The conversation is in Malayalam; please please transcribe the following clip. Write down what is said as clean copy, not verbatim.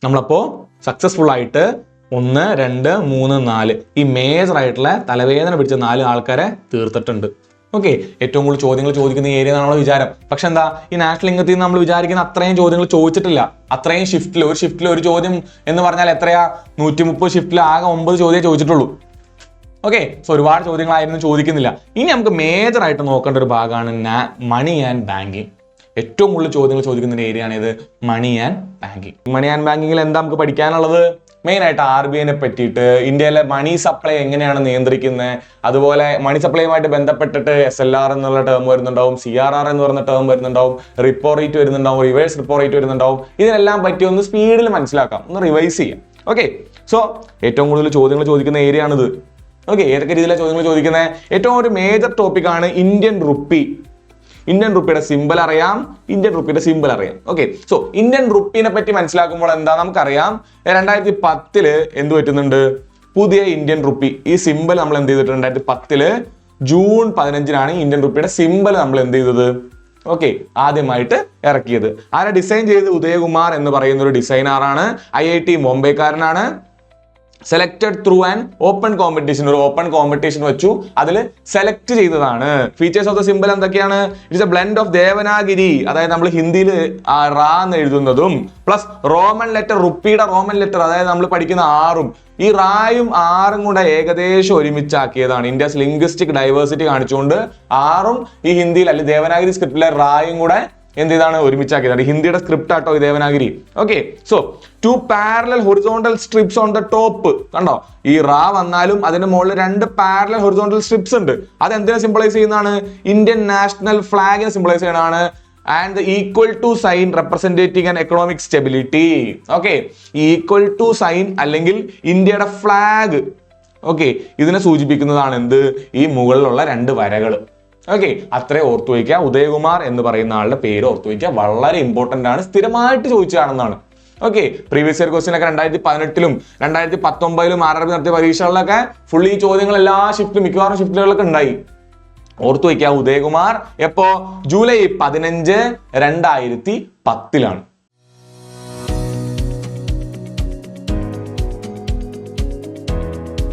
നമ്മളപ്പോൾ സക്സസ്ഫുൾ ആയിട്ട് 1, 2, 3, 4 ഈ മേജർ ആയിട്ടുള്ള തലവേദന പിടിച്ച 4 ആൾക്കാരെ തീർത്തിട്ടുണ്ട്. ഓക്കെ, ഏറ്റവും കൂടുതൽ ചോദ്യങ്ങൾ ചോദിക്കുന്ന ഏരിയ എന്നാണ് വിചാരം. പക്ഷെ എന്താ, ഈ നാഷണൽ ഇംഗത്തിൽ നിന്ന് നമ്മൾ വിചാരിക്കുന്ന അത്രയും ചോദ്യങ്ങൾ ചോദിച്ചിട്ടില്ല. അത്രയും ഷിഫ്റ്റിൽ ഒരു ചോദ്യം എന്ന് പറഞ്ഞാൽ എത്രയാ, 130 ഷിഫ്റ്റിൽ ആകെ 9 ചോദ്യമേ ചോദിച്ചിട്ടുള്ളൂ. ഓക്കെ, സോ ഒരുപാട് ചോദ്യങ്ങളായിരുന്നു ചോദിക്കുന്നില്ല. ഇനി നമുക്ക് മേജർ ആയിട്ട് നോക്കേണ്ട ഒരു ഭാഗമാണ് മണി ആൻഡ് ബാങ്കിങ്. ഏറ്റവും കൂടുതൽ ചോദ്യങ്ങൾ ചോദിക്കുന്ന ഒരു ഏരിയ ആണ് ഇത്, money and banking. Money and ബാങ്കിങ്ങിൽ എന്താ നമുക്ക് പഠിക്കാനുള്ളത്? മെയിൻ ആയിട്ട് RBIനെ പറ്റിയിട്ട്, ഇന്ത്യയിലെ മണി സപ്ലൈ എങ്ങനെയാണ് നിയന്ത്രിക്കുന്നത്, അതുപോലെ മണി സപ്ലൈയുമായിട്ട് ബന്ധപ്പെട്ടിട്ട് SLR എന്നുള്ള ടേം വരുന്നുണ്ടാവും, CRR എന്ന് പറയുന്ന ടേം വരുന്നുണ്ടാവും, റിപ്പോ റേറ്റ് വരുന്നുണ്ടാവും, റിവേഴ്സ് റിപ്പോ റേറ്റ് വരുന്നുണ്ടാവും. ഇതിനെല്ലാം പറ്റി ഒന്ന് സ്പീഡിൽ മനസ്സിലാക്കാം, ഒന്ന് റിവൈസ് ചെയ്യാം. ഓക്കെ, സോ ഏറ്റവും കൂടുതൽ ചോദ്യങ്ങൾ ചോദിക്കുന്ന ഏരിയ ആണിത്. ഓക്കെ, ഏതൊക്കെ രീതിയിലാണ് ചോദ്യങ്ങൾ ചോദിക്കുന്നത്? ഏറ്റവും ഒരു മേജർ ടോപ്പിക് ആണ് ഇന്ത്യൻ റുപ്പി. ഇന്ത്യൻ റുപ്പിയുടെ സിമ്പിൾ അറിയാം, ഇന്ത്യൻ റുപ്പിയുടെ സിമ്പിൾ അറിയാം. ഓക്കെ, സോ ഇന്ത്യൻ റുപ്പിനെ പറ്റി മനസ്സിലാക്കുമ്പോൾ എന്താ നമുക്കറിയാം, 2010 എന്ത് പറ്റുന്നുണ്ട്, പുതിയ ഇന്ത്യൻ റുപ്പി ഈ സിമ്പിൾ നമ്മൾ എന്ത് ചെയ്തിട്ടുണ്ട്, 2010 ജൂൺ 15 ഇന്ത്യൻ റുപ്പിയുടെ സിമ്പിൾ നമ്മൾ എന്ത് ചെയ്തത്, ഓക്കെ, ആദ്യമായിട്ട് ഇറക്കിയത്. ആരെ ഡിസൈൻ ചെയ്ത്? ഉദയകുമാർ എന്ന് പറയുന്ന ഒരു ഡിസൈനറാണ്, IIT ബോംബെക്കാരനാണ്. Selected through and open competition, ഒരു ഓപ്പൺ കോമ്പറ്റീഷൻ വെച്ചു, അതിൽ സെലക്ട് ചെയ്തതാണ്. ഫീച്ചേഴ്സ് ഓഫ് ദ സിമ്പിൾ എന്തൊക്കെയാണ്? It's a blend of Devanagari, അതായത് നമ്മൾ ഹിന്ദിയിൽ റാ എന്ന് എഴുതുന്നതും പ്ലസ് റോമൻ ലെറ്റർ, റുപ്പിയുടെ റോമൻ ലെറ്റർ, അതായത് നമ്മൾ പഠിക്കുന്ന 6ഉം ഈ റായും 6ഉം കൂടെ ഏകദേശം ഒരുമിച്ചാക്കിയതാണ്. ഇന്ത്യസ് ലിംഗ്വിസ്റ്റിക് ഡൈവേഴ്സിറ്റി കാണിച്ചുകൊണ്ട് 6ഉം ഈ ഹിന്ദിയിൽ അല്ലെങ്കിൽ ദേവനാഗിരി സ്ക്രിപ്റ്റിലെ റായും കൂടെ എന്ത് ചെയ്താണ്, ഒരുമിച്ചാക്കിയതാണ്. ഹിന്ദിയുടെ സ്ക്രിപ്റ്റ് ആട്ടോ ഈ Devanagari. Okay, so 2 parallel horizontal strips on the top. കണ്ടോ, ഈ റാ വന്നാലും അതിന്റെ മുകളിൽ 2 പാരലൽ ഹൊറിസോണ്ടൽ സ്ട്രിപ്സ് ഉണ്ട്. അത് എന്തിനെ സിംബലൈസ് ചെയ്യുന്നതാണ്? ഇന്ത്യൻ നാഷണൽ ഫ്ലാഗിനെ സിംബലൈസ് ചെയ്യുന്നതാണ്. And the equal to sign representing and economic stability. Okay, equal to sign അല്ലെങ്കിൽ ഇന്ത്യയുടെ ഫ്ലാഗ്, ഓക്കെ, ഇതിനെ സൂചിപ്പിക്കുന്നതാണ് എന്ത്, ഈ മുകളിലുള്ള 2 വരകൾ. ഓക്കെ, അത്രേ ഓർത്തു വയ്ക്കുക. ഉദയകുമാർ എന്ന് പറയുന്ന ആളുടെ പേര് ഓർത്തു വയ്ക്കുക, വളരെ ഇമ്പോർട്ടന്റ് ആണ്, സ്ഥിരമായിട്ട് ചോദിച്ചതാണെന്നാണ്. ഓക്കെ, പ്രീവിയസ് ഇയർ ക്വസ്റ്റ്യൻ ഒക്കെ 2018 2019 RRB നടത്തിയ പരീക്ഷകളിലൊക്കെ ഫുൾ ഈ ചോദ്യങ്ങൾ എല്ലാ ഷിഫ്റ്റിലും, മിക്കവാറും ഷിഫ്റ്റുകളിലൊക്കെ ഉണ്ടായി. ഓർത്തു വയ്ക്കുക, ഉദയകുമാർ എപ്പോ, ജൂലൈ 15 2010